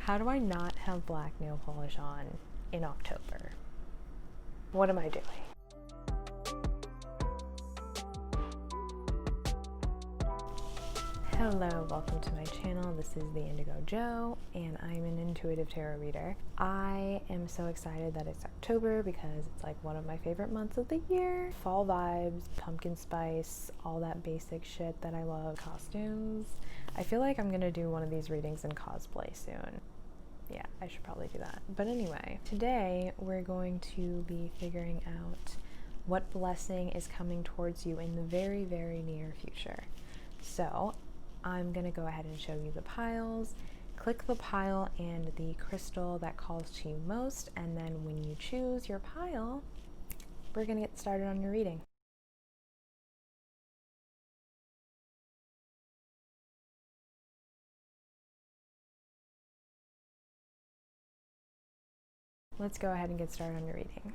How do I not have black nail polish on in October? What am I doing? Hello, welcome to my channel. This is the Indigo Jo, and I'm an intuitive tarot reader. I am so excited that it's October because it's like one of my favorite months of the year. Fall vibes, pumpkin spice, all that basic shit that I love. Costumes. I feel like I'm gonna do one of these readings in cosplay soon. Yeah, I should probably do that. But anyway, today we're going to be figuring out what blessing is coming towards you in the very, very near future. So I'm gonna go ahead and show you the piles. Click the pile and the crystal that calls to you most, and then when you choose your pile, we're gonna get started on your reading. Let's go ahead and get started on your reading.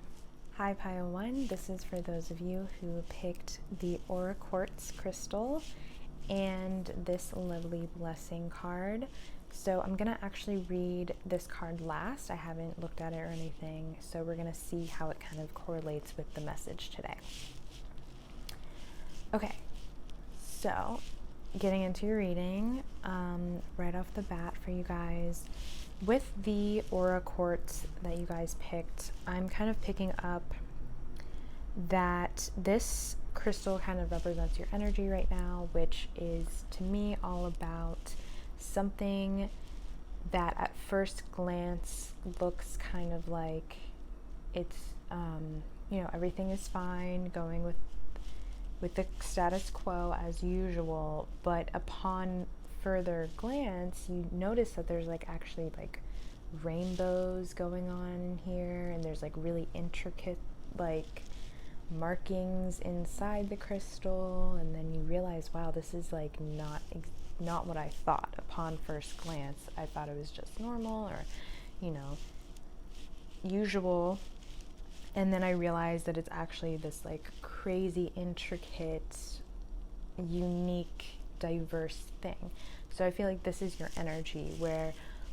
Hi Pile 1, this is for those of you who picked the Aura Quartz crystal and this lovely blessing card. So I'm gonna actually read this card last. I haven't looked at it or anything, so we're gonna see how it kind of correlates with the message today. Okay, so getting into your reading, right off the bat for you guys, with the Aura Quartz that you guys picked, I'm kind of picking up that this crystal kind of represents your energy right now, which is to me all about something that at first glance looks kind of like it's everything is fine, going with the status quo as usual, but upon further glance you notice that there's like actually like rainbows going on in here, and there's like really intricate like markings inside the crystal, and then you realize, wow, this is like not what I thought. Upon first glance I thought it was just normal or usual, and then I realized that it's actually this like crazy intricate, unique, diverse thing. So I feel like this is your energy, where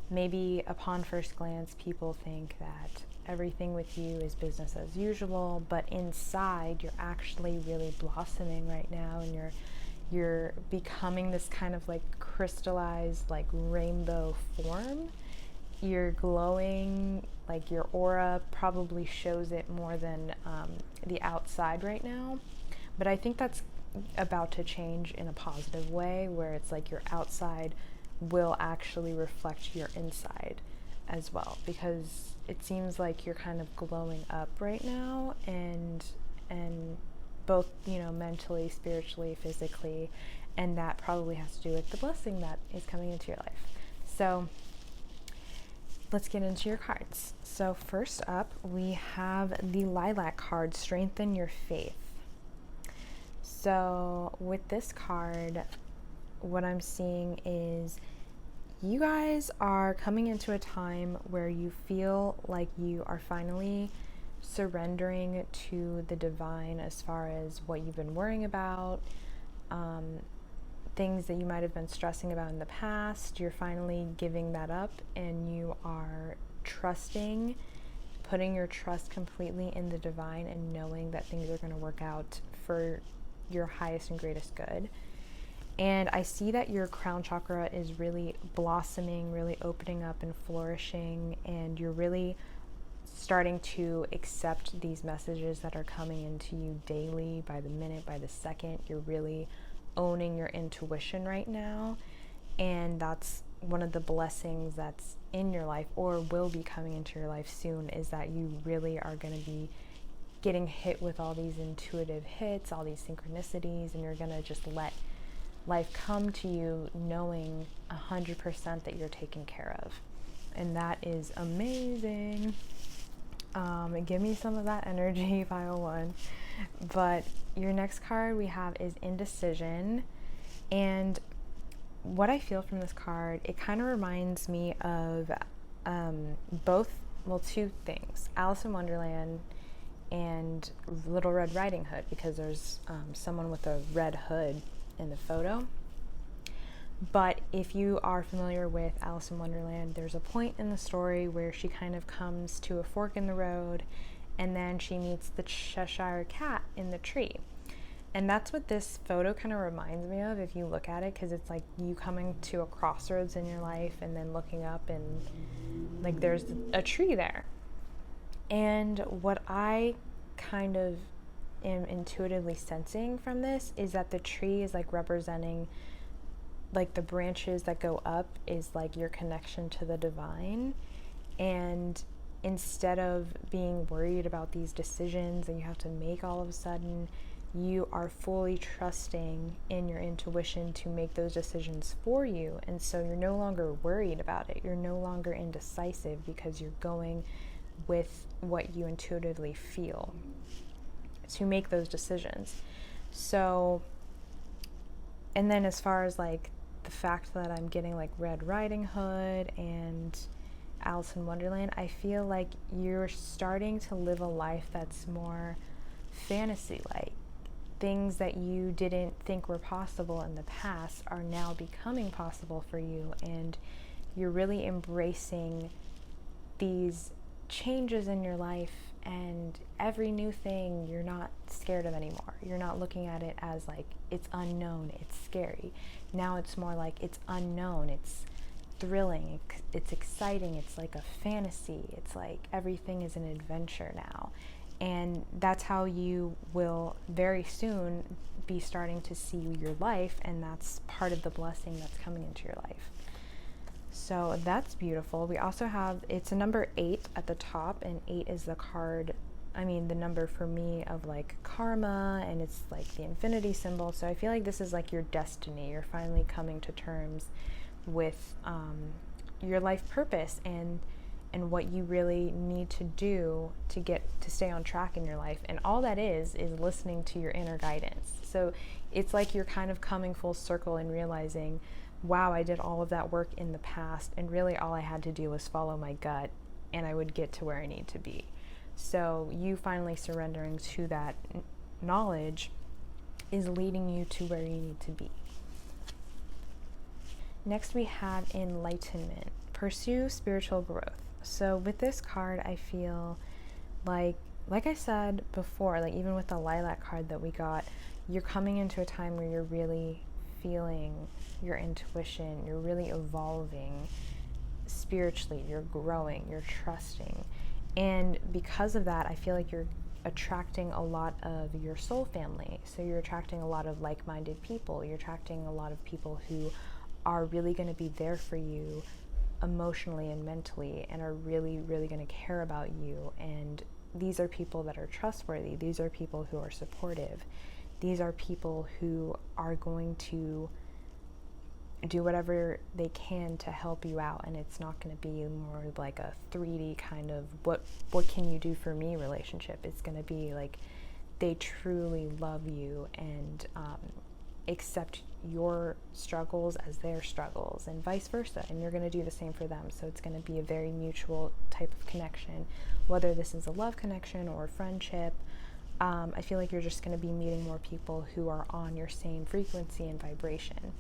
maybe upon first glance people think that everything with you is business as usual, but inside you're actually really blossoming right now, and you're becoming this kind of like crystallized like rainbow form. You're glowing, like your aura probably shows it more than the outside right now, but I think that's about to change in a positive way, where it's like your outside will actually reflect your inside as well, because it seems like you're kind of glowing up right now, and both mentally, spiritually, physically, and that probably has to do with the blessing that is coming into your life. So let's get into your cards. So first up we have the Lilac card, Strengthen Your Faith. So with this card, what I'm seeing is you guys are coming into a time where you feel like you are finally surrendering to the divine as far as what you've been worrying about, things that you might have been stressing about in the past. You're finally giving that up, and you are trusting, putting your trust completely in the divine, and knowing that things are going to work out for your highest and greatest good. And I see that your crown chakra is really blossoming, really opening up and flourishing, and you're really starting to accept these messages that are coming into you daily, by the minute, by the second. You're really owning your intuition right now, and that's one of the blessings that's in your life, or will be coming into your life soon, is that you really are going to be getting hit with all these intuitive hits, all these synchronicities, and you're going to just let life come to you knowing 100% that you're taken care of. And that is amazing. Give me some of that energy, Pile 1. But your next card we have is Indecision. And what I feel from this card, it kind of reminds me of two things: Alice in Wonderland and Little Red Riding Hood, because there's someone with a red hood in the photo. But if you are familiar with Alice in Wonderland, there's a point in the story where she kind of comes to a fork in the road, and then she meets the Cheshire Cat in the tree. And that's what this photo kind of reminds me of if you look at it, because it's like you coming to a crossroads in your life and then looking up and like there's a tree there. And what I kind of am intuitively sensing from this is that the tree is like representing, like the branches that go up is like your connection to the divine. And instead of being worried about these decisions that you have to make all of a sudden, you are fully trusting in your intuition to make those decisions for you. And so you're no longer worried about it. You're no longer indecisive because you're going with what you intuitively feel to make those decisions. So, and then as far as like the fact that I'm getting like Red Riding Hood and Alice in Wonderland, I feel like you're starting to live a life that's more fantasy-like. Things that you didn't think were possible in the past are now becoming possible for you, and you're really embracing these changes in your life, and every new thing you're not scared of anymore. You're not looking at it as like it's unknown, it's scary. Now it's more like it's unknown, it's thrilling, it's exciting, it's like a fantasy. It's like everything is an adventure now. And that's how you will very soon be starting to see your life, and that's part of the blessing that's coming into your life. So that's beautiful. We also have, it's a number 8 at the top, and 8 is the card, the number for me of like karma, and it's like the infinity symbol. So I feel like this is like your destiny. You're finally coming to terms with your life purpose and what you really need to do to stay on track in your life. And all that is listening to your inner guidance. So it's like you're kind of coming full circle and realizing, wow, I did all of that work in the past, and really all I had to do was follow my gut, and I would get to where I need to be. So you finally surrendering to that knowledge is leading you to where you need to be. Next we have enlightenment. Pursue spiritual growth. So with this card, I feel like I said before, like even with the lilac card that we got, you're coming into a time where you're really feeling your intuition, you're really evolving spiritually, you're growing, you're trusting. And because of that, I feel like you're attracting a lot of your soul family. So you're attracting a lot of like-minded people. You're attracting a lot of people who are really going to be there for you emotionally and mentally, and are really, really going to care about you. And these are people that are trustworthy. These are people who are supportive. These are people who are going to do whatever they can to help you out, and it's not going to be more like a 3D kind of what can you do for me relationship. It's going to be like they truly love you and accept your struggles as their struggles, and vice versa, and you're going to do the same for them. So it's going to be a very mutual type of connection, whether this is a love connection or a friendship. I feel like you're just going to be meeting more people who are on your same frequency and vibration.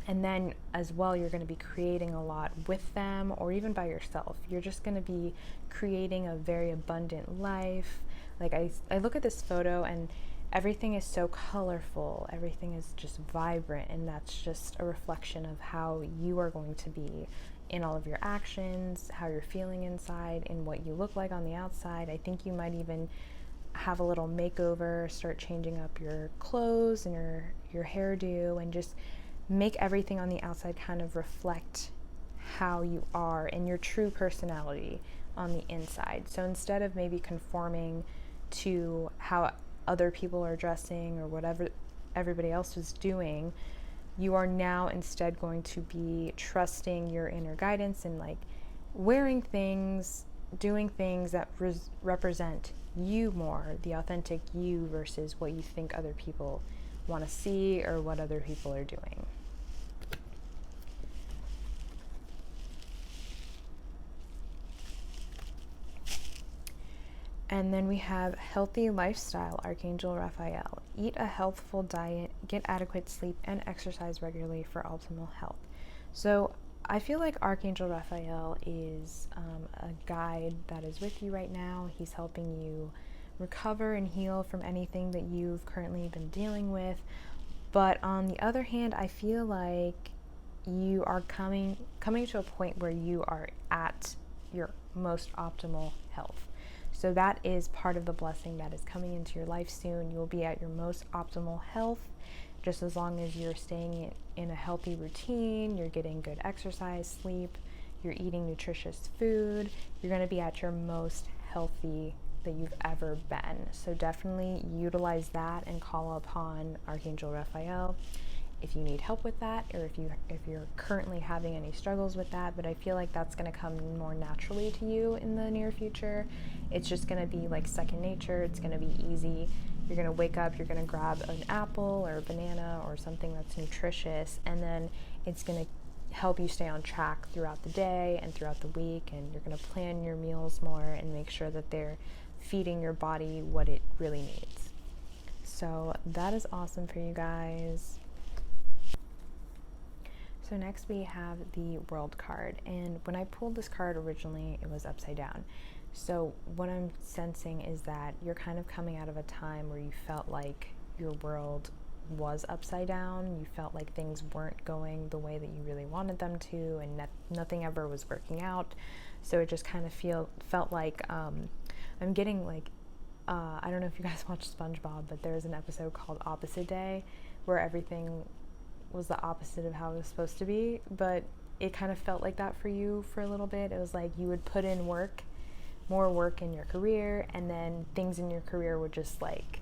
And then as well, you're going to be creating a lot with them, or even by yourself. You're just going to be creating a very abundant life. Like I look at this photo and everything is so colorful, everything is just vibrant, and that's just a reflection of how you are going to be in all of your actions, how you're feeling inside, and what you look like on the outside. I think you might even have a little makeover, start changing up your clothes and your hairdo, and just make everything on the outside kind of reflect how you are and your true personality on the inside. So instead of maybe conforming to how other people are dressing or whatever everybody else is doing, you are now instead going to be trusting your inner guidance and like wearing things, doing things that represent you more, the authentic you, versus what you think other people want to see or what other people are doing. And then we have healthy lifestyle, Archangel Raphael. eat a healthful diet, get adequate sleep, and exercise regularly for optimal health. So I feel like Archangel Raphael is a guide that is with you right now. He's helping you recover and heal from anything that you've currently been dealing with. But on the other hand, I feel like you are coming to a point where you are at your most optimal health. So that is part of the blessing that is coming into your life soon. You will be at your most optimal health, just as long as you're staying in a healthy routine, you're getting good exercise, sleep, you're eating nutritious food, you're going to be at your most healthy that you've ever been. So definitely utilize that and call upon Archangel Raphael if you need help with that, or if you're currently having any struggles with that. But I feel like that's going to come more naturally to you in the near future. It's just going to be like second nature. It's going to be easy. You're going to wake up, you're going to grab an apple or a banana or something that's nutritious, and then it's going to help you stay on track throughout the day and throughout the week. And you're going to plan your meals more and make sure that they're feeding your body what it really needs. So that is awesome for you guys. So next we have the World card, and when I pulled this card originally, it was upside down. So what I'm sensing is that you're kind of coming out of a time where you felt like your world was upside down. You felt like things weren't going the way that you really wanted them to, and nothing ever was working out. So it just kind of felt like I'm getting like I don't know if you guys watch SpongeBob, but there's an episode called Opposite Day where everything was the opposite of how it was supposed to be. But it kind of felt like that for you for a little bit. It was like you would put in more work in your career, and then things in your career would just like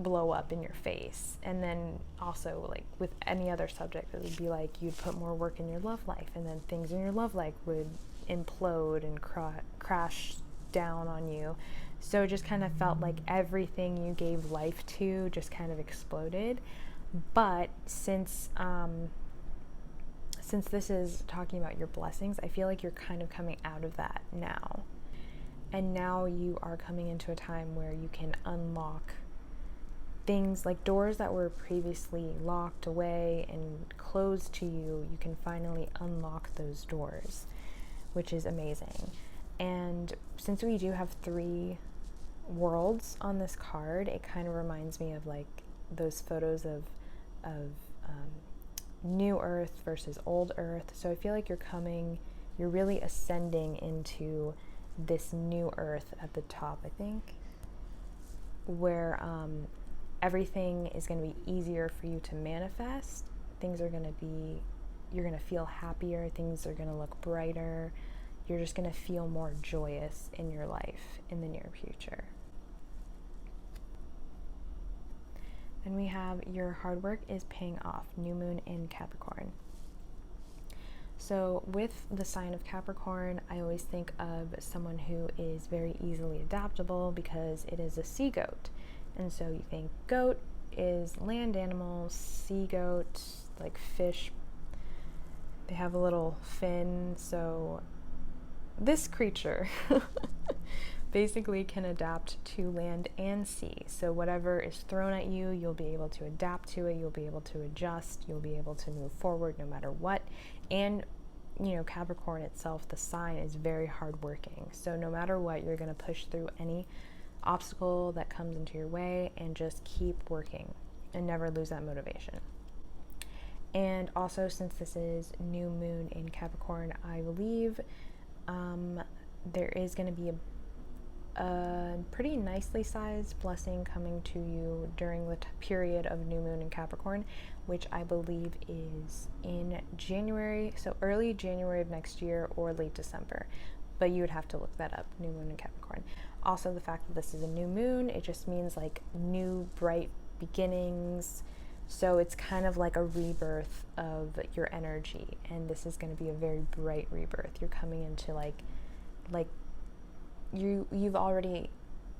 blow up in your face. And then also, like with any other subject, it would be like you'd put more work in your love life, and then things in your love life would implode and crash down on you. So it just kind of felt like everything you gave life to just kind of exploded. But since this is talking about your blessings, I feel like you're kind of coming out of that now. And now you are coming into a time where you can unlock things like doors that were previously locked away and closed to you. You can finally unlock those doors, which is amazing. And since we do have 3 worlds on this card, it kind of reminds me of like those photos of new earth versus old earth. So I feel like you're really ascending into this new earth at the top, I think, where everything is going to be easier for you to manifest. Things are going to be, you're going to feel happier, things are going to look brighter, you're just going to feel more joyous in your life in the near future. And we have your hard work is paying off, new moon in Capricorn. So with the sign of Capricorn, I always think of someone who is very easily adaptable because it is a sea goat. And so you think goat is land animal, sea goat, like fish, they have a little fin. So this creature basically can adapt to land and sea. So whatever is thrown at you, you'll be able to adapt to it, you'll be able to adjust, you'll be able to move forward no matter what. And you know, Capricorn itself, the sign, is very hardworking. So no matter what, you're going to push through any obstacle that comes into your way and just keep working and never lose that motivation. And also, since this is new moon in Capricorn, I believe there is going to be a pretty nicely sized blessing coming to you during the period of new moon in Capricorn, which I believe is in January, so early January of next year or late December, but you would have to look that up, new moon in Capricorn. Also, the fact that this is a new moon, it just means like new bright beginnings. So it's kind of like a rebirth of your energy, and this is going to be a very bright rebirth. You're coming into like you've already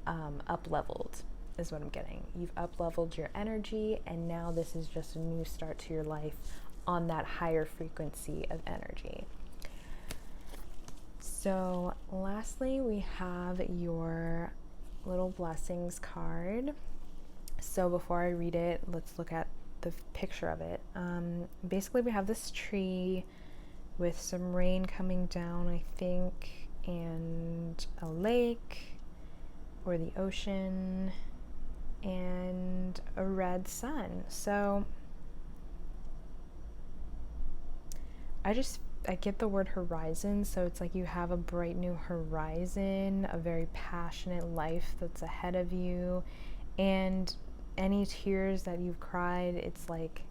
up-leveled is what I'm getting. You've up-leveled your energy, and now this is just a new start to your life on that higher frequency of energy. So lastly, we have your little blessings card. So before I read it, let's look at the picture of it. Basically, we have this tree with some rain coming down, I think, and a lake or the ocean and a red sun. So I get the word horizon, so it's like you have a bright new horizon, a very passionate life that's ahead of you, and any tears that you've cried, it's like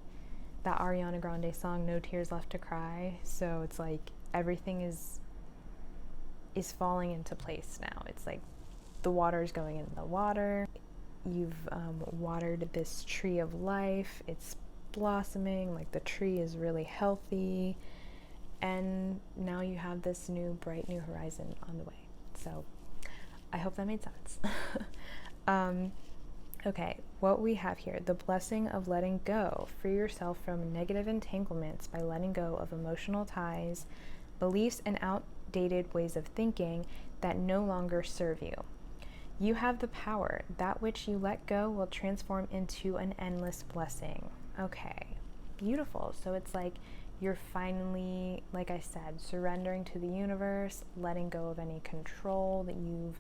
that Ariana Grande song, No Tears Left to Cry. So it's like everything is falling into place now. It's like the water's going in the water. You've watered this tree of life. It's blossoming, like the tree is really healthy. And now you have this new, bright new horizon on the way. So I hope that made sense. Okay, what we have here, the blessing of letting go. Free yourself from negative entanglements by letting go of emotional ties, beliefs, and outdated ways of thinking that no longer serve you. You have the power. That which you let go will transform into an endless blessing. Okay, beautiful. So it's like you're finally, like I said, surrendering to the universe, letting go of any control that you've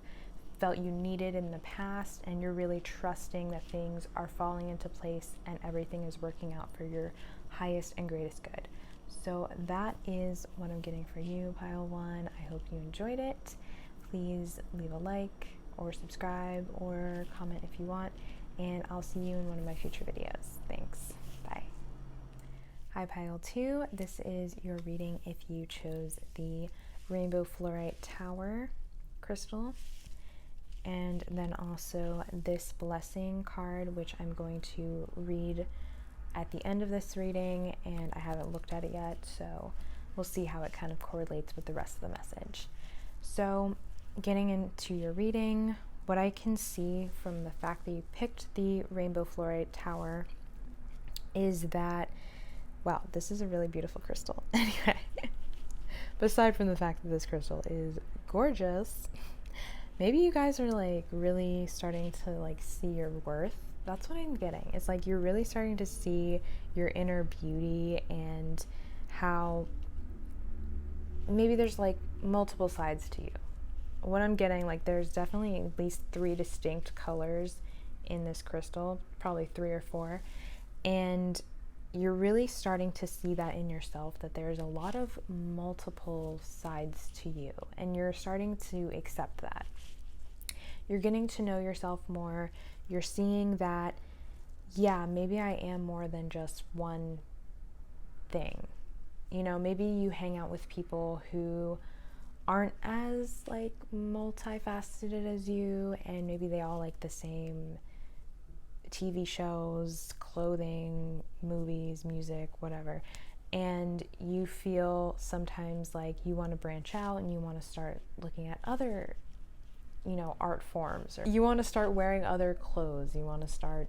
felt you needed in the past, and you're really trusting that things are falling into place and everything is working out for your highest and greatest good. So that is what I'm getting for you, pile one. I hope you enjoyed it. Please leave a like or subscribe or comment if you want, and I'll see you in one of my future videos. Thanks. Bye. Hi, pile two. This is your reading if you chose the Rainbow Fluorite Tower crystal. And then also this blessing card, which I'm going to read at the end of this reading, and I haven't looked at it yet, so we'll see how it kind of correlates with the rest of the message. So getting into your reading, what I can see from the fact that you picked the Rainbow Fluorite Tower is that, wow, this is a really beautiful crystal. Anyway, aside from the fact that this crystal is gorgeous, maybe you guys are like really starting to like see your worth. That's what I'm getting. It's like you're really starting to see your inner beauty and how maybe there's like multiple sides to you. What I'm getting, like there's definitely at least 3 distinct colors in this crystal, probably 3 or 4. And you're really starting to see that in yourself, that there's a lot of multiple sides to you, and you're starting to accept that. You're getting to know yourself more. You're seeing that, yeah, maybe I am more than just one thing. You know, maybe you hang out with people who aren't as like multifaceted as you, and maybe they all like the same TV shows, clothing, movies, music, whatever. And you feel sometimes like you want to branch out and you want to start looking at other, you know, art forms, or you want to start wearing other clothes. You want to start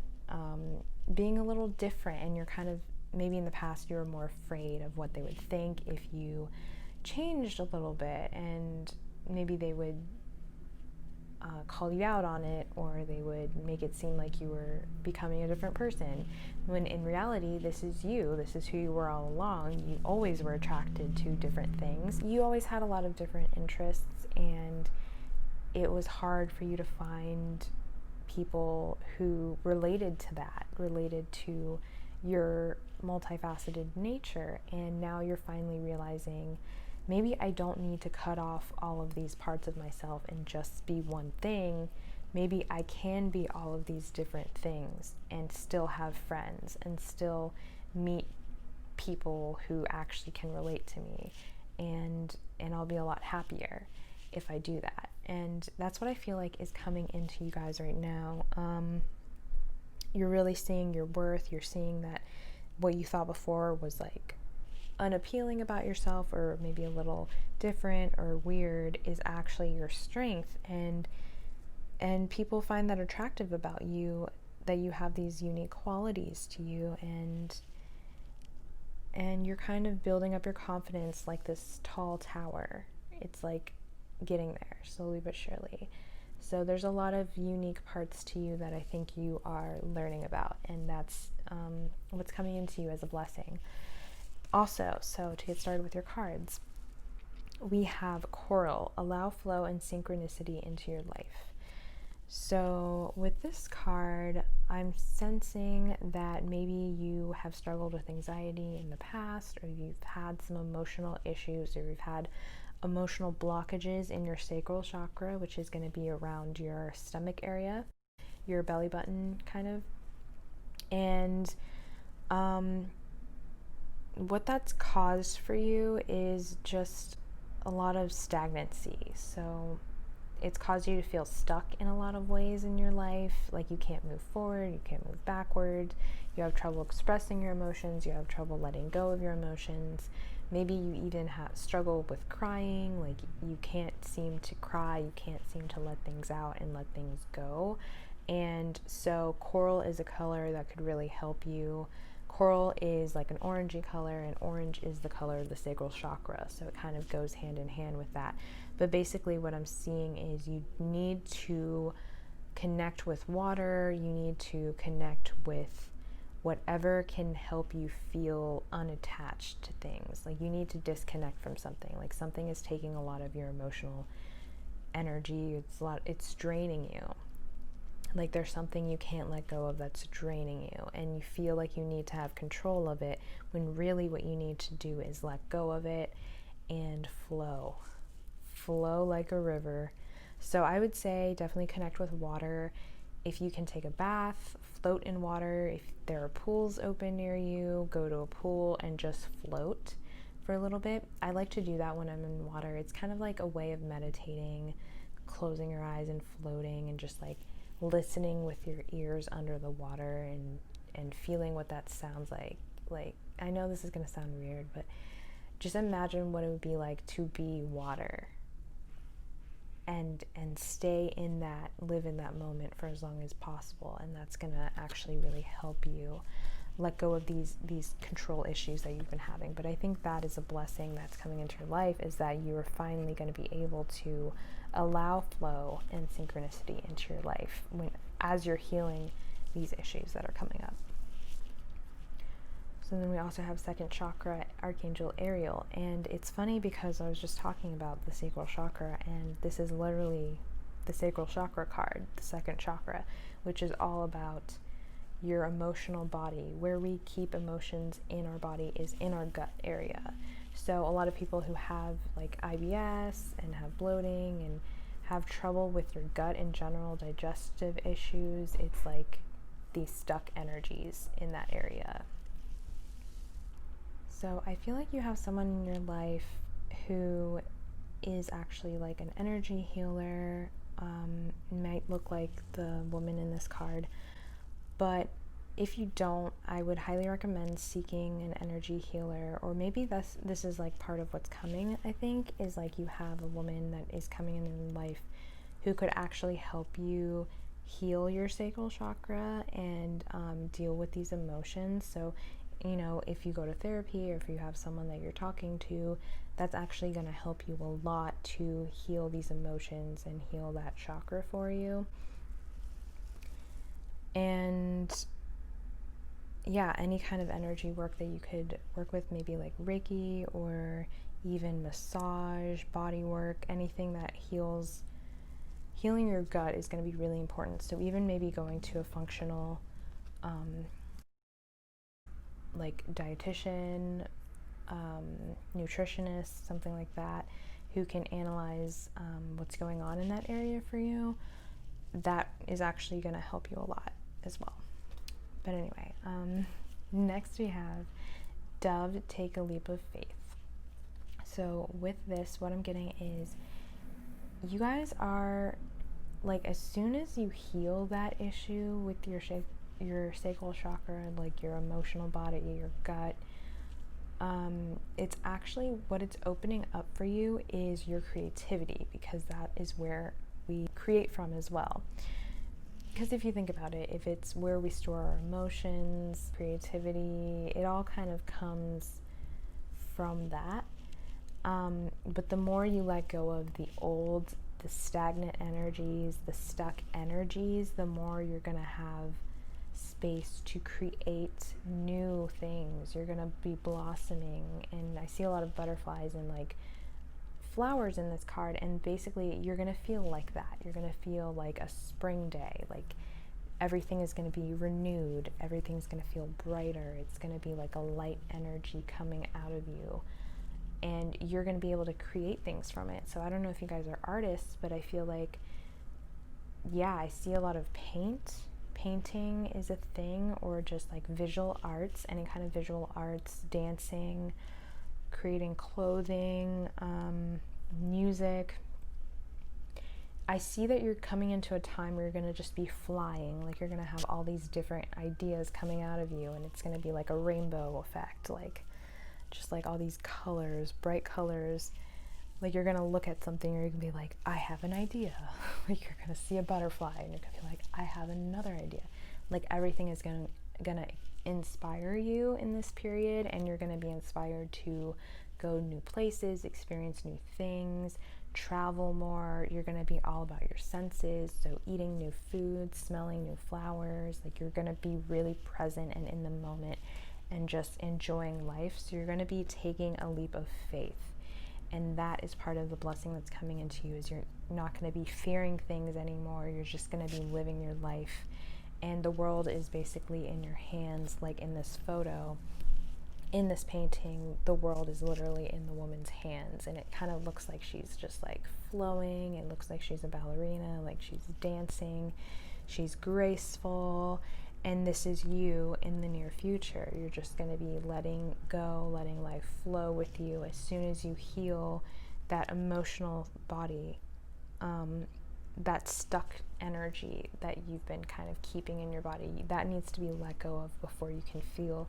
being a little different, and you're kind of, maybe in the past you were more afraid of what they would think if you changed a little bit, and maybe they would call you out on it, or they would make it seem like you were becoming a different person, when in reality this is you. This is who you were all along. You always were attracted to different things. You always had a lot of different interests, and it was hard for you to find people who related to that, related to your multifaceted nature. And now you're finally realizing, maybe I don't need to cut off all of these parts of myself and just be one thing. Maybe I can be all of these different things and still have friends and still meet people who actually can relate to me, and I'll be a lot happier if I do that. And that's what I feel like is coming into you guys right now. You're really seeing your worth. You're seeing that what you thought before was like unappealing about yourself, or maybe a little different or weird, is actually your strength, and people find that attractive about you, that you have these unique qualities to you, and you're kind of building up your confidence like this tall tower. It's like getting there slowly but surely. So there's a lot of unique parts to you that I think you are learning about, and that's what's coming into you as a blessing. Also, so to get started with your cards, we have Coral, allow flow and synchronicity into your life. So with this card, I'm sensing that maybe you have struggled with anxiety in the past, or you've had some emotional issues, or you've had emotional blockages in your sacral chakra, which is going to be around your stomach area, your belly button kind of. And what that's caused for you is just a lot of stagnancy. So it's caused you to feel stuck in a lot of ways in your life, like you can't move forward, you can't move backward, you have trouble expressing your emotions, you have trouble letting go of your emotions. Maybe you even struggle with crying, like you can't seem to cry, you can't seem to let things out and let things go. And so coral is a color that could really help you. Coral is like an orangey color, and orange is the color of the sacral chakra, so it kind of goes hand in hand with that. But basically what I'm seeing is you need to connect with water, you need to connect with whatever can help you feel unattached to things. Like you need to disconnect from something, like something is taking a lot of your emotional energy, it's draining you. Like there's something you can't let go of that's draining you, and you feel like you need to have control of it, when really what you need to do is let go of it and flow like a river. So I would say definitely connect with water. If you can take a bath, float in water. If there are pools open near you, go to a pool and just float for a little bit. I like to do that when I'm in water. It's kind of like a way of meditating, closing your eyes and floating, and just like listening with your ears under the water and feeling what that sounds like. Like, I know this is going to sound weird, but just imagine what it would be like to be water and stay in that, live in that moment for as long as possible. And that's going to actually really help you let go of these control issues that you've been having. But I think that is a blessing that's coming into your life, is that you are finally going to be able to allow flow and synchronicity into your life as you're healing these issues that are coming up. So then we also have second chakra, Archangel Ariel. And it's funny because I was just talking about the sacral chakra, and this is literally the sacral chakra card, the second chakra, which is all about your emotional body. Where we keep emotions in our body is in our gut area. So a lot of people who have like IBS and have bloating and have trouble with your gut in general, digestive issues, it's like these stuck energies in that area. So I feel like you have someone in your life who is actually like an energy healer. Might look like the woman in this card, but if you don't, I would highly recommend seeking an energy healer. Or maybe this is like part of what's coming, I think, is like you have a woman that is coming in your life who could actually help you heal your sacral chakra and deal with these emotions. So you know, if you go to therapy, or if you have someone that you're talking to, that's actually going to help you a lot to heal these emotions and heal that chakra for you. And yeah, any kind of energy work that you could work with, maybe like Reiki or even massage, body work, anything that healing your gut is going to be really important. So even maybe going to a functional like dietitian, nutritionist, something like that, who can analyze what's going on in that area for you, that is actually going to help you a lot as well. But anyway, next we have Dove, take a leap of faith. So with this, what I'm getting is you guys are like, as soon as you heal that issue with your sacral chakra, like your emotional body, your gut, it's actually what it's opening up for you is your creativity, because that is where we create from as well. Because if you think about it, if it's where we store our emotions, creativity, it all kind of comes from that. But the more you let go of the old the stagnant energies, the stuck energies, the more you're going to have space to create new things. You're going to be blossoming. And I see a lot of butterflies and like flowers in this card, and basically you're going to feel like that. You're going to feel like a spring day, like everything is going to be renewed, everything's going to feel brighter, it's going to be like a light energy coming out of you, and you're going to be able to create things from it. So I don't know if you guys are artists, but I feel like, yeah, I see a lot of painting is a thing, or just like visual arts, any kind of visual arts, dancing, creating clothing, music. I see that you're coming into a time where you're going to just be flying, like you're going to have all these different ideas coming out of you, and it's going to be like a rainbow effect, like just like all these colors, bright colors. Like you're going to look at something and you're going to be like, I have an idea. Like you're going to see a butterfly and you're going to be like, I have another idea. Like everything is going to inspire you in this period, and you're going to be inspired to go new places, experience new things, travel more. You're going to be all about your senses, so eating new foods, smelling new flowers. Like you're going to be really present and in the moment and just enjoying life. So you're going to be taking a leap of faith, and that is part of the blessing that's coming into you. Is you're not going to be fearing things anymore. You're just going to be living your life, and the world is basically in your hands. Like in this photo, in this painting, the world is literally in the woman's hands, and it kind of looks like she's just like flowing. It looks like she's a ballerina, like she's dancing, she's graceful, and this is you in the near future. You're just going to be letting go, letting life flow with you. As soon as you heal that emotional body, that stuck energy that you've been kind of keeping in your body, that needs to be let go of before you can feel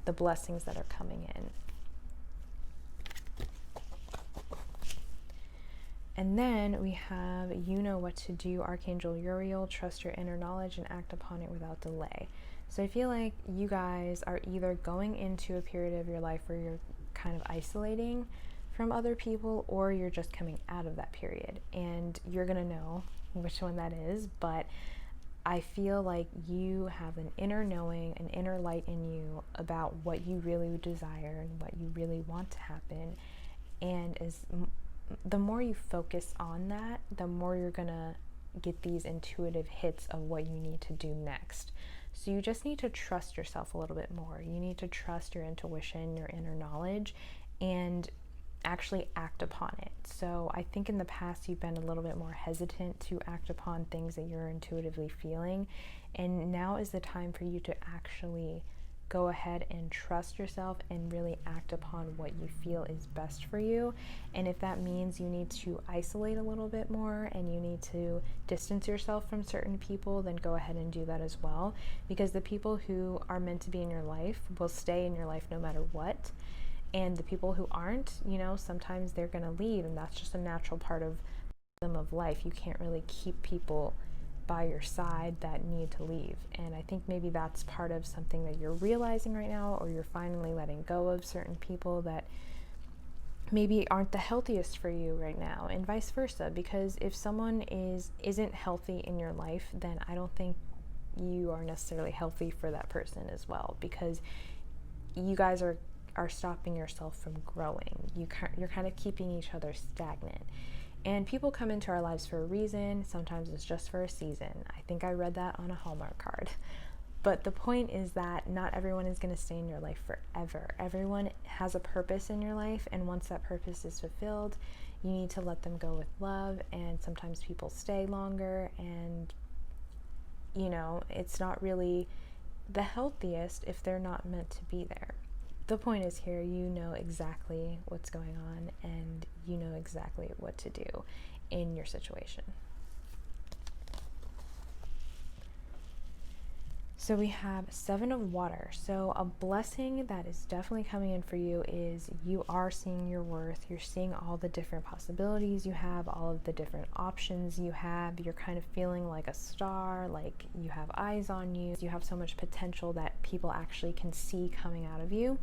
the blessings that are coming in. And then we have, you know what to do, Archangel Uriel. Trust your inner knowledge and act upon it without delay. So I feel like you guys are either going into a period of your life where you're kind of isolating from other people, or you're just coming out of that period, and you're gonna know which one that is. But I feel like you have an inner knowing, an inner light in you about what you really desire and what you really want to happen. And the more you focus on that, the more you're gonna get these intuitive hits of what you need to do next. So you just need to trust yourself a little bit more. You need to trust your intuition, your inner knowledge, and actually act upon it. So I think in the past you've been a little bit more hesitant to act upon things that you're intuitively feeling, and now is the time for you to actually go ahead and trust yourself and really act upon what you feel is best for you. And if that means you need to isolate a little bit more and you need to distance yourself from certain people, then go ahead and do that as well, because the people who are meant to be in your life will stay in your life no matter what. And the people who aren't, you know, sometimes they're going to leave, and that's just a natural part of them of life. You can't really keep people by your side that need to leave. And I think maybe that's part of something that you're realizing right now, or you're finally letting go of certain people that maybe aren't the healthiest for you right now, and vice versa. Because if someone isn't healthy in your life, then I don't think you are necessarily healthy for that person as well, because you guys are stopping yourself from growing. You're kind of keeping each other stagnant. And people come into our lives for a reason. Sometimes it's just for a season. I think I read that on a Hallmark card. But the point is that not everyone is going to stay in your life forever. Everyone has a purpose in your life, and once that purpose is fulfilled, you need to let them go with love. And sometimes people stay longer, and you know, it's not really the healthiest if they're not meant to be there. The point is here, you know exactly what's going on, and you know exactly what to do in your situation. So we have 7 of water. So a blessing that is definitely coming in for you is you are seeing your worth. You're seeing all the different possibilities you have, all of the different options you have. You're kind of feeling like a star, like you have eyes on you. You have so much potential that people actually can see coming out of you.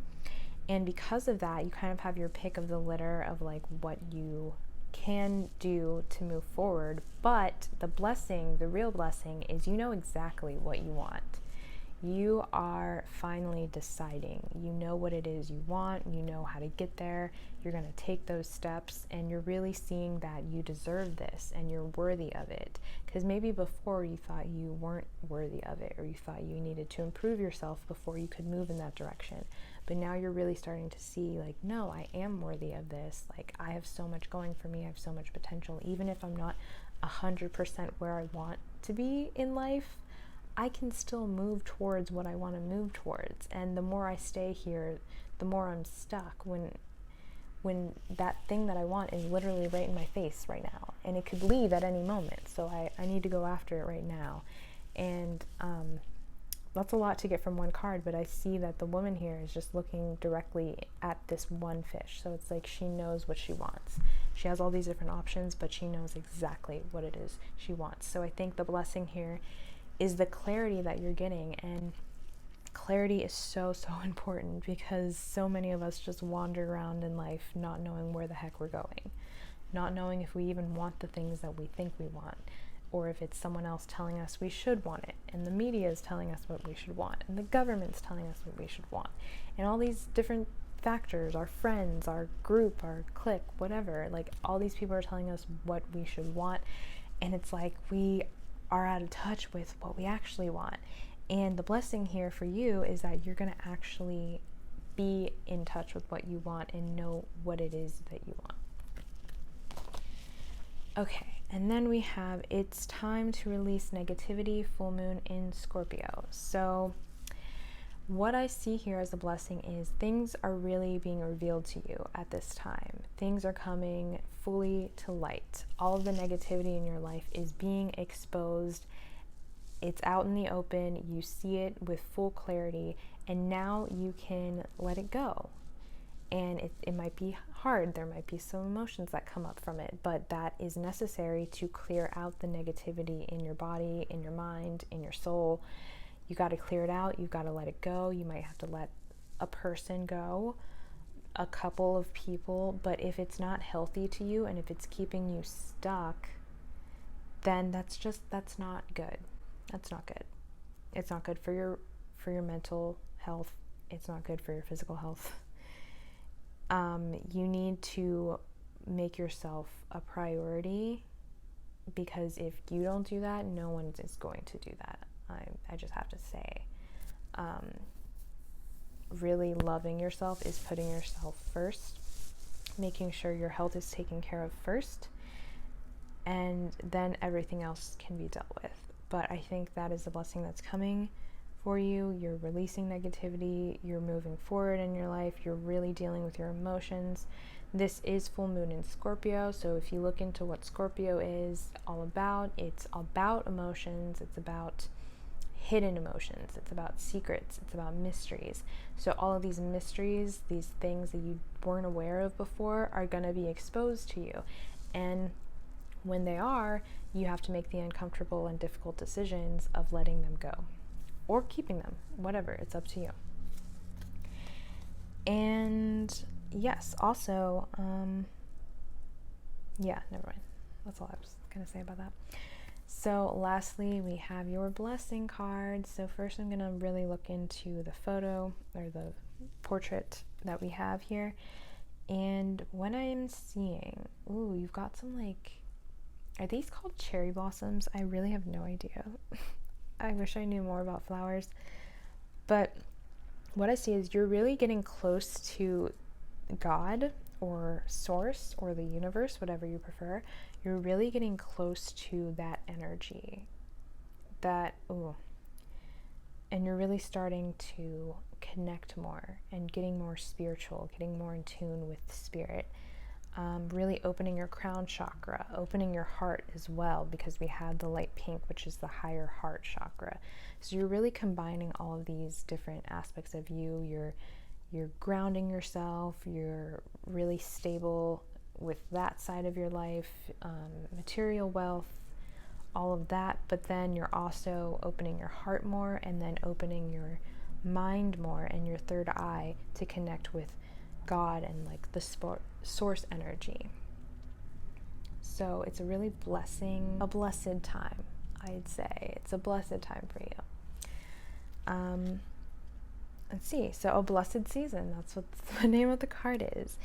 And because of that, you kind of have your pick of the litter of like what you can do to move forward. But the blessing, the real blessing, is you know exactly what you want. You are finally deciding. You know what it is you want. You know how to get there. You're going to take those steps, and you're really seeing that you deserve this and you're worthy of it. Because maybe before you thought you weren't worthy of it, or you thought you needed to improve yourself before you could move in that direction. But now you're really starting to see, like, no, I am worthy of this. Like, I have so much going for me. I have so much potential. Even if I'm not 100% where I want to be in life, I can still move towards what I want to move towards. And the more I stay here, the more I'm stuck when that thing that I want is literally right in my face right now. And it could leave at any moment. So I need to go after it right now. And that's a lot to get from one card, but I see that the woman here is just looking directly at this one fish. So it's like she knows what she wants. She has all these different options, but she knows exactly what it is she wants. So I think the blessing here is the clarity that you're getting. And clarity is so important, because so many of us just wander around in life not knowing where the heck we're going, not knowing if we even want the things that we think we want, or if it's someone else telling us we should want it, and the media is telling us what we should want, and the government's telling us what we should want, and all these different factors, our friends, our group, our clique, whatever, like all these people are telling us what we should want. And it's like we are out of touch with what we actually want. And the blessing here for you is that you're going to actually be in touch with what you want and know what it is that you want. Okay, and then we have, it's time to release negativity, full moon in Scorpio. So what I see here as a blessing is things are really being revealed to you at this time. Things are coming fully to light. All of the negativity in your life is being exposed. It's out in the open. You see it with full clarity, and now you can let it go. And it might be hard. There might be some emotions that come up from it, but that is necessary to clear out the negativity in your body, in your mind, in your soul. You got to clear it out. You've got to let it go. You might have to let a person go, a couple of people, but if it's not healthy to you and if it's keeping you stuck, then that's not good. That's not good. It's not good for your mental health. It's not good for your physical health. You need to make yourself a priority, because if you don't do that, no one is going to do that. I just have to say, really loving yourself is putting yourself first, making sure your health is taken care of first, and then everything else can be dealt with. But I think that is the blessing that's coming for you. You're releasing negativity, you're moving forward in your life, you're really dealing with your emotions. This is full moon in Scorpio, so if you look into what Scorpio is all about, it's about emotions, it's about hidden emotions, it's about secrets, it's about mysteries. So all of these mysteries, these things that you weren't aware of before, are going to be exposed to you. And when they are, you have to make the uncomfortable and difficult decisions of letting them go or keeping them, whatever, it's up to you. And yes, also, never mind. That's all I was going to say about that. So lastly, we have your blessing card. So first I'm going to really look into the photo or the portrait that we have here. And what I'm seeing, you've got some are these called cherry blossoms? I really have no idea. I wish I knew more about flowers. But what I see is you're really getting close to God or source or the universe, whatever you prefer. You're really getting close to that energy. And you're really starting to connect more and getting more spiritual, getting more in tune with spirit. Really opening your crown chakra, opening your heart as well, because we have the light pink, which is the higher heart chakra. So you're really combining all of these different aspects of you. You're grounding yourself, you're really stable with that side of your life, material wealth, all of that, but then you're also opening your heart more, and then opening your mind more and your third eye to connect with God and the source energy. So it's a really blessed time, I'd say. It's a blessed time for you. Let's see. So a blessed season, that's what the name of the card is.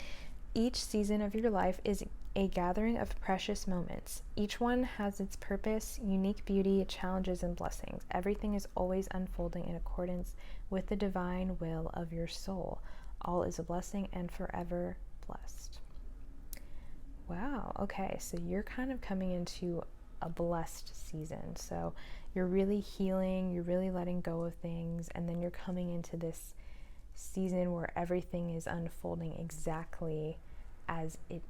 Each season of your life is a gathering of precious moments. Each one has its purpose, unique beauty, challenges, and blessings. Everything is always unfolding in accordance with the divine will of your soul. All is a blessing and forever blessed. Wow, okay, so you're kind of coming into a blessed season. So you're really healing, you're really letting go of things, and then you're coming into this season where everything is unfolding exactly as it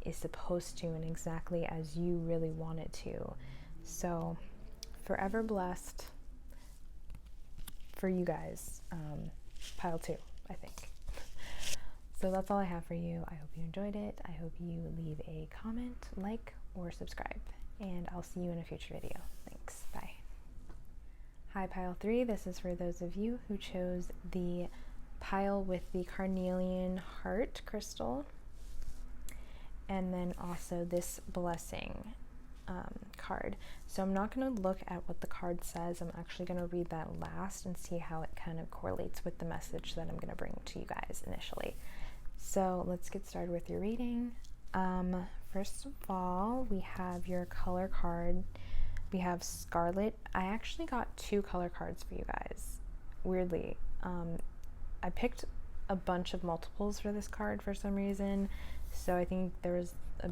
is supposed to and exactly as you really want it to. So forever blessed for you guys. Pile 2, I think. So that's all I have for you. I hope you enjoyed it. I hope you leave a comment, like, or subscribe, and I'll see you in a future video. Thanks. Bye. Hi, Pile 3. This is for those of you who chose the pile with the carnelian heart crystal, and then also this blessing card. So I'm not going to look at what the card says. I'm actually going to read that last and see how it kind of correlates with the message that I'm going to bring to you guys initially. So let's get started with your reading. First of all, we have your color card. We have Scarlet. I actually got 2 color cards for you guys, weirdly. I picked a bunch of multiples for this card for some reason, so I think there was a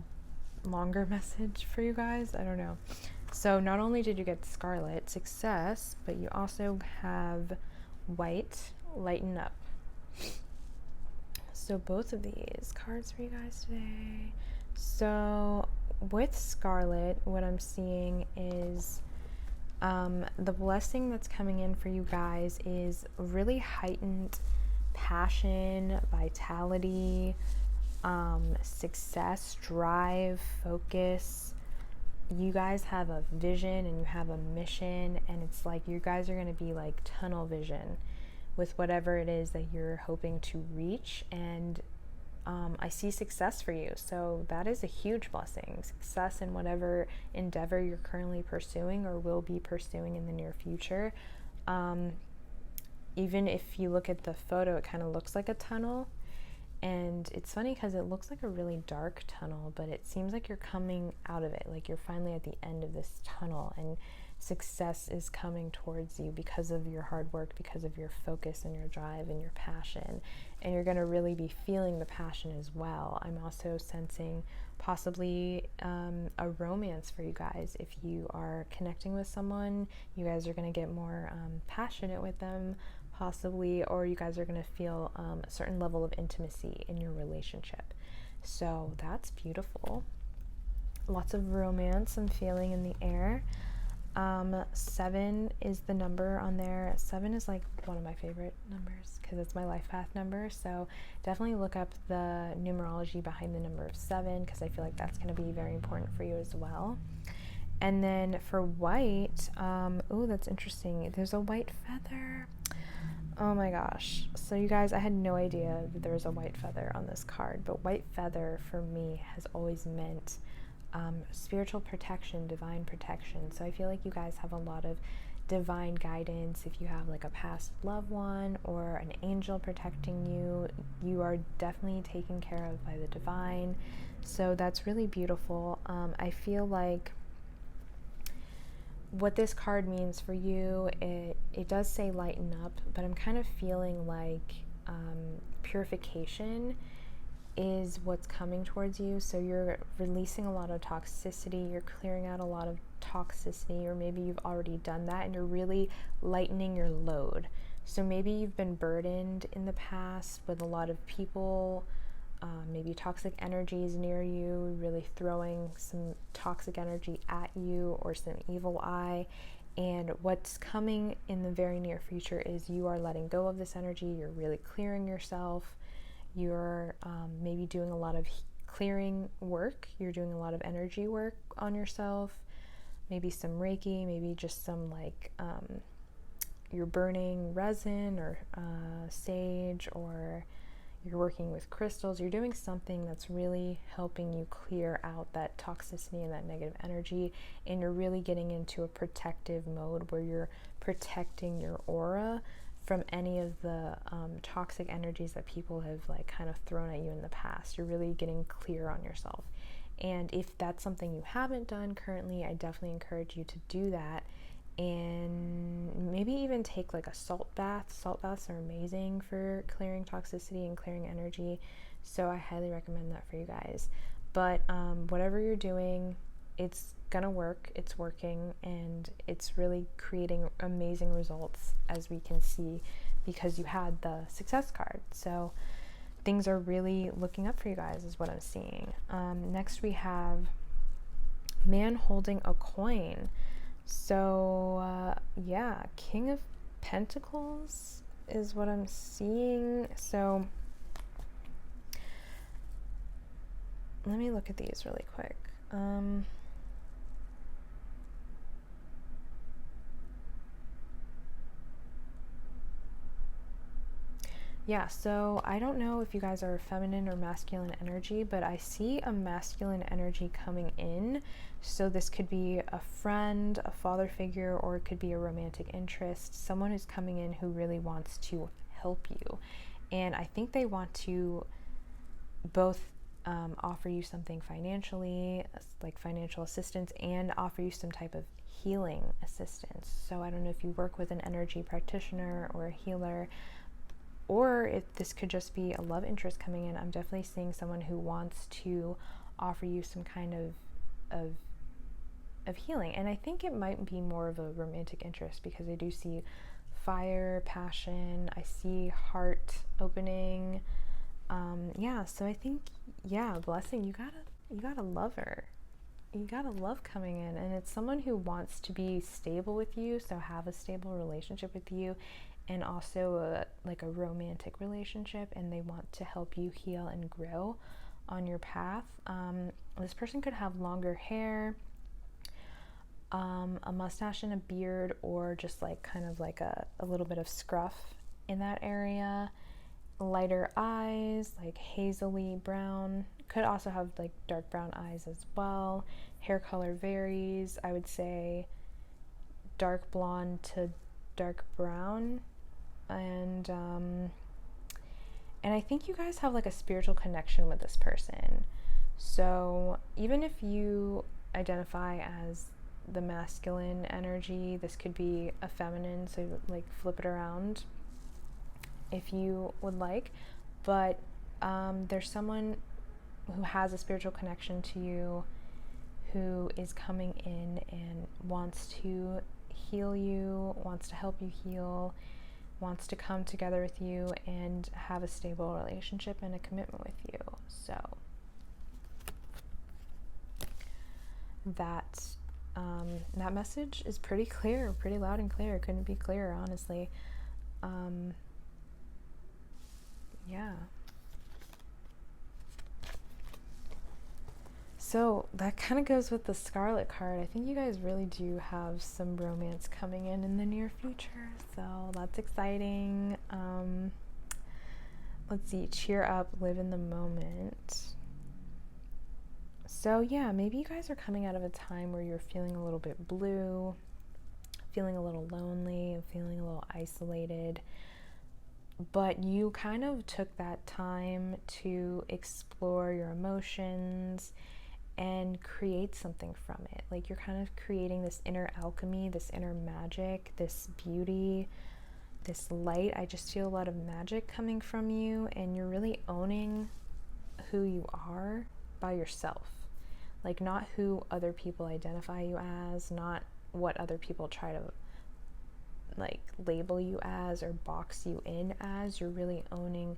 longer message for you guys. I don't know. So not only did you get Scarlet, success, but you also have White, lighten up. So both of these cards for you guys today. So with Scarlet, what I'm seeing is the blessing that's coming in for you guys is really heightened passion, vitality, success, drive, focus. You guys have a vision and you have a mission, and it's like you guys are going to be like tunnel vision with whatever it is that you're hoping to reach, and I see success for you. So that is a huge blessing. Success in whatever endeavor you're currently pursuing or will be pursuing in the near future. Even if you look at the photo, it kind of looks like a tunnel. And it's funny because it looks like a really dark tunnel, but it seems like you're coming out of it. Like you're finally at the end of this tunnel, and success is coming towards you because of your hard work, because of your focus and your drive and your passion. And you're going to really be feeling the passion as well. I'm also sensing possibly a romance for you guys. If you are connecting with someone, you guys are going to get more passionate with them, possibly, or you guys are going to feel a certain level of intimacy in your relationship. So that's beautiful. Lots of romance I'm feeling in the air. 7 is the number on there. 7 is like one of my favorite numbers because it's my life path number. So definitely look up the numerology behind the number of 7 because I feel like that's going to be very important for you as well. And then for White, oh, that's interesting. There's a white feather. Oh my gosh. So you guys, I had no idea that there was a white feather on this card, but white feather for me has always meant spiritual protection, divine protection. So I feel like you guys have a lot of divine guidance. If you have like a past loved one or an angel protecting you, you are definitely taken care of by the divine. So that's really beautiful. I feel like what this card means for you, it does say lighten up, but I'm kind of feeling like purification is what's coming towards you. So you're releasing a lot of toxicity, you're clearing out a lot of toxicity, or maybe you've already done that and you're really lightening your load. So maybe you've been burdened in the past with a lot of people, maybe toxic energies near you, really throwing some toxic energy at you, or some evil eye. And what's coming in the very near future is you are letting go of this energy, you're really clearing yourself, you're maybe doing a lot of clearing work, you're doing a lot of energy work on yourself, maybe some Reiki, maybe just some like you're burning resin or sage, or you're working with crystals, you're doing something that's really helping you clear out that toxicity and that negative energy, and you're really getting into a protective mode where you're protecting your aura from any of the toxic energies that people have like kind of thrown at you in the past. You're really getting clear on yourself. And if that's something you haven't done currently, I definitely encourage you to do that. And maybe even take like a salt bath. Salt baths are amazing for clearing toxicity and clearing energy, so I highly recommend that for you guys. But whatever you're doing, it's gonna work, it's working, and it's really creating amazing results, as we can see, because you had the success card. So things are really looking up for you guys, is what I'm seeing. Next we have man holding a coin. So yeah, King of Pentacles is what I'm seeing. So let me look at these really quick. Yeah, so I don't know if you guys are feminine or masculine energy, but I see a masculine energy coming in. So this could be a friend, a father figure, or it could be a romantic interest, someone who's coming in who really wants to help you. And I think they want to both offer you something financially, like financial assistance, and offer you some type of healing assistance. So I don't know if you work with an energy practitioner or a healer, or if this could just be a love interest coming in. I'm definitely seeing someone who wants to offer you some kind of healing. And I think it might be more of a romantic interest, because I do see fire, passion, I see heart opening. Yeah, so I think, yeah, blessing, you got a lover. You got a love coming in, and it's someone who wants to be stable with you, so have a stable relationship with you, and also like a romantic relationship, and they want to help you heal and grow on your path. This person could have longer hair, a mustache and a beard, or just like kind of like a little bit of scruff in that area, lighter eyes, like hazily brown, could also have like dark brown eyes as well. Hair color varies, I would say dark blonde to dark brown. And I think you guys have like a spiritual connection with this person. So even if you identify as the masculine energy, this could be a feminine, so like flip it around if you would like. But there's someone who has a spiritual connection to you, who is coming in and wants to heal you, wants to help you heal, wants to come together with you and have a stable relationship and a commitment with you. So that message is pretty clear, pretty loud and clear. It couldn't be clearer, honestly. Yeah. So that kind of goes with the Scarlet card. I think you guys really do have some romance coming in the near future, so that's exciting. Let's see, cheer up, live in the moment. So yeah, maybe you guys are coming out of a time where you're feeling a little bit blue, feeling a little lonely, and feeling a little isolated. But you kind of took that time to explore your emotions and create something from it. Like you're kind of creating this inner alchemy, this inner magic, this beauty, this light. I just feel a lot of magic coming from you, and you're really owning who you are by yourself. Like not who other people identify you as, not what other people try to like label you as or box you in as. You're really owning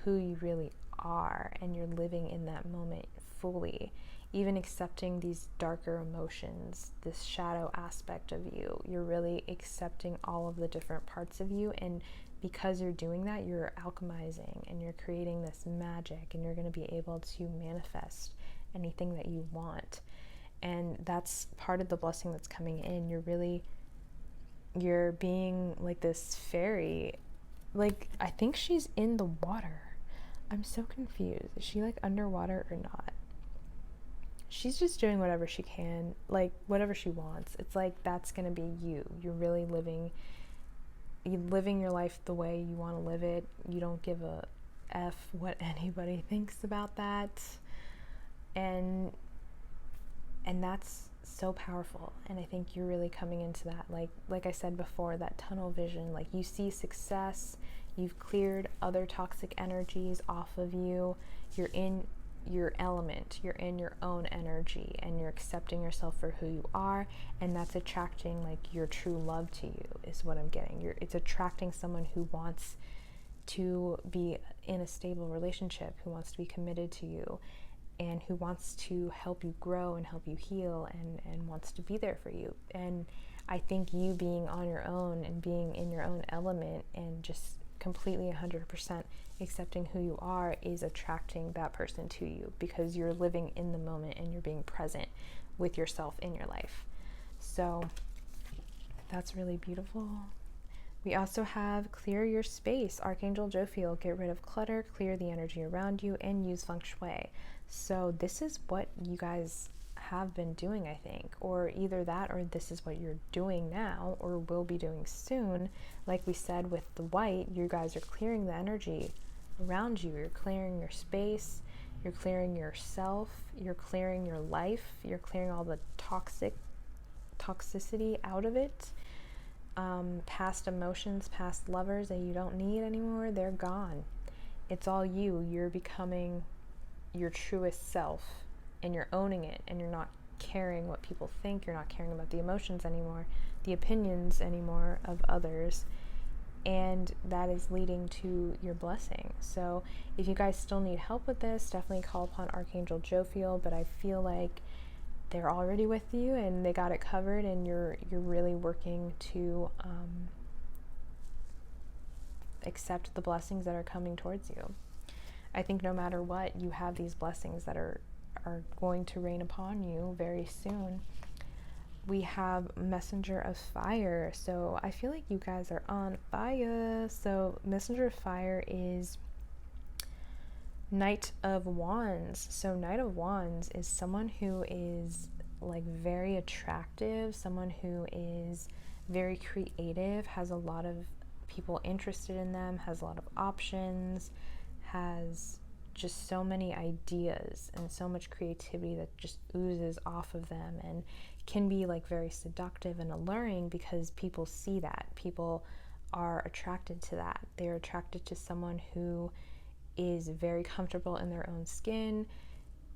who you really are, and you're living in that moment fully, even accepting these darker emotions, this shadow aspect of you. You're really accepting all of the different parts of you, and because you're doing that, you're alchemizing and you're creating this magic, and you're going to be able to manifest anything that you want. And that's part of the blessing that's coming in. You're being like this fairy. Like I think she's in the water. I'm so confused. Is she like underwater or not? She's just doing whatever she can, like whatever she wants. It's like that's gonna be you. You're really living your life the way you want to live it. You don't give a F what anybody thinks about that. And that's so powerful. And I think you're really coming into that, like I said before, that tunnel vision. Like you see success, you've cleared other toxic energies off of you, you're in your element, you're in your own energy, and you're accepting yourself for who you are, and that's attracting like your true love to you, is what I'm getting. It's attracting someone who wants to be in a stable relationship, who wants to be committed to you, and who wants to help you grow and help you heal, and wants to be there for you. And I think you being on your own and being in your own element and just completely 100% accepting who you are is attracting that person to you, because you're living in the moment and you're being present with yourself in your life. So that's really beautiful. We also have clear your space, Archangel Jophiel. Get rid of clutter, clear the energy around you, and use feng shui. So this is what you guys have been doing, I think, or either that or this is what you're doing now or will be doing soon. Like we said with the white, you guys are clearing the energy around you. You're clearing your space, you're clearing yourself, you're clearing your life, you're clearing all the toxicity out of it. Past emotions, past lovers that you don't need anymore, they're gone. It's all you. You're becoming your truest self, and you're owning it, and you're not caring what people think. You're not caring about the emotions anymore, the opinions anymore of others, and that is leading to your blessing. So if you guys still need help with this, definitely call upon Archangel Jophiel, but I feel like they're already with you and they got it covered, and you're really working to accept the blessings that are coming towards you. I think no matter what, you have these blessings that are going to rain upon you very soon. We have Messenger of Fire. So I feel like you guys are on fire. So Messenger of Fire is Knight of Wands. So Knight of Wands is someone who is like very attractive, someone who is very creative, has a lot of people interested in them, has a lot of options, has just so many ideas and so much creativity that just oozes off of them, and can be like very seductive and alluring because people see that. People are attracted to that. They're attracted to someone who is very comfortable in their own skin,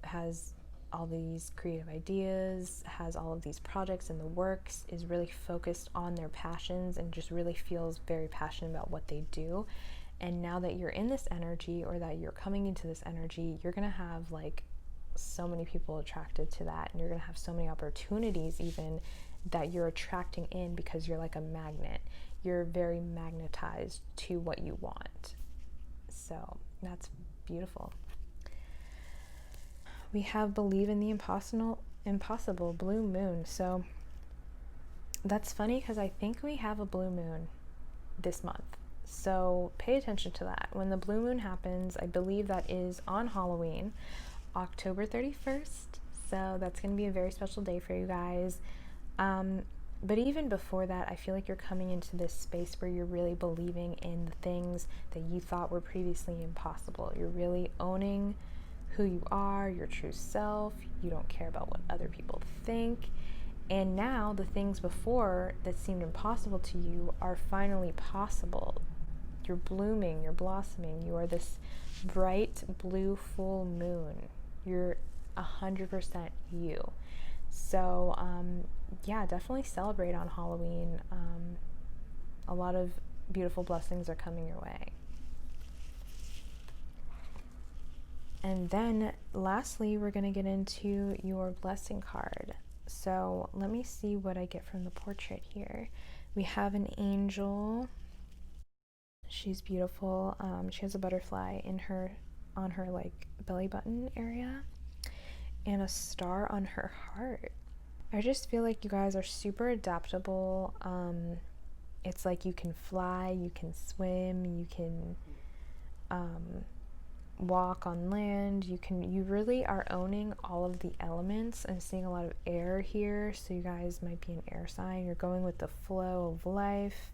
has all these creative ideas, has all of these projects in the works, is really focused on their passions, and just really feels very passionate about what they do. And now that you're in this energy, or that you're coming into this energy, you're gonna have like so many people attracted to that, and you're gonna have so many opportunities even that you're attracting in, because you're like a magnet. You're very magnetized to what you want. So that's beautiful. We have Believe in the Impossible, Blue Moon. So that's funny because I think we have a blue moon this month. So pay attention to that. When the blue moon happens, I believe that is on Halloween, October 31st. So that's going to be a very special day for you guys. But even before that, I feel like you're coming into this space where you're really believing in the things that you thought were previously impossible. You're really owning who you are, your true self. You don't care about what other people think. And now the things before that seemed impossible to you are finally possible. You're blooming, you're blossoming. You are this bright blue full moon. You're 100% you. So yeah, definitely celebrate on Halloween. A lot of beautiful blessings are coming your way. And then lastly, we're going to get into your blessing card. So let me see what I get from the portrait here. We have an angel. She's beautiful. She has a butterfly on her like belly button area, and a star on her heart. I just feel like you guys are super adaptable. It's like you can fly, you can swim, you can walk on land. You really are owning all of the elements. I'm seeing a lot of air here, so you guys might be an air sign. You're going with the flow of life.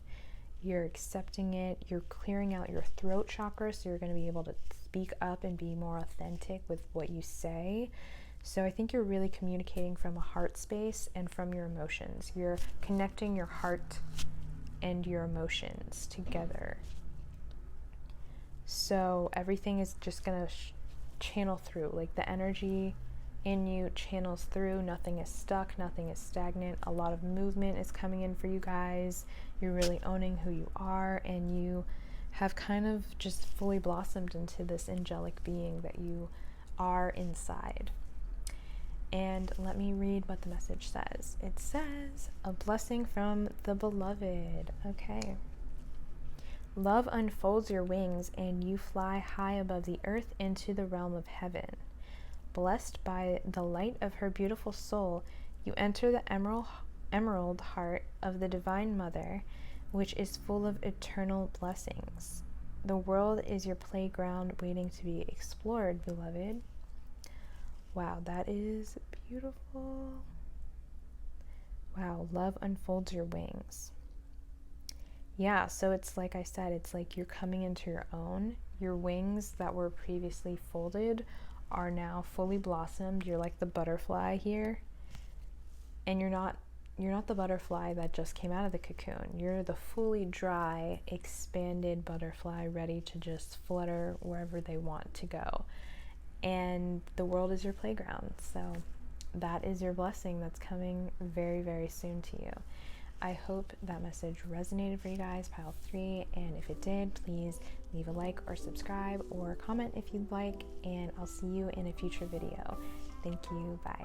You're accepting it. You're clearing out your throat chakra, so you're going to be able to speak up and be more authentic with what you say. So I think you're really communicating from a heart space and from your emotions. You're connecting your heart and your emotions together. So everything is just going to channel through. Like the energy in you channels through. Nothing is stuck. Nothing is stagnant. A lot of movement is coming in for you guys. You're really owning who you are, and you have kind of just fully blossomed into this angelic being that you are inside. And let me read what the message says. It says, a blessing from the beloved. Okay. Love unfolds your wings and you fly high above the earth into the realm of heaven. Blessed by the light of her beautiful soul, you enter the emerald heart of the Divine Mother, which is full of eternal blessings. The world is your playground waiting to be explored, beloved. Wow, that is beautiful. Wow, love unfolds your wings. Yeah, so it's like I said, it's like you're coming into your own. Your wings that were previously folded are now fully blossomed. You're like the butterfly here. And you're not the butterfly that just came out of the cocoon. You're the fully dry, expanded butterfly ready to just flutter wherever they want to go. And the world is your playground. So that is your blessing that's coming very, very soon to you. I hope that message resonated for you guys, pile 3, and if it did, please leave a like or subscribe or comment if you'd like, and I'll see you in a future video. Thank you. Bye.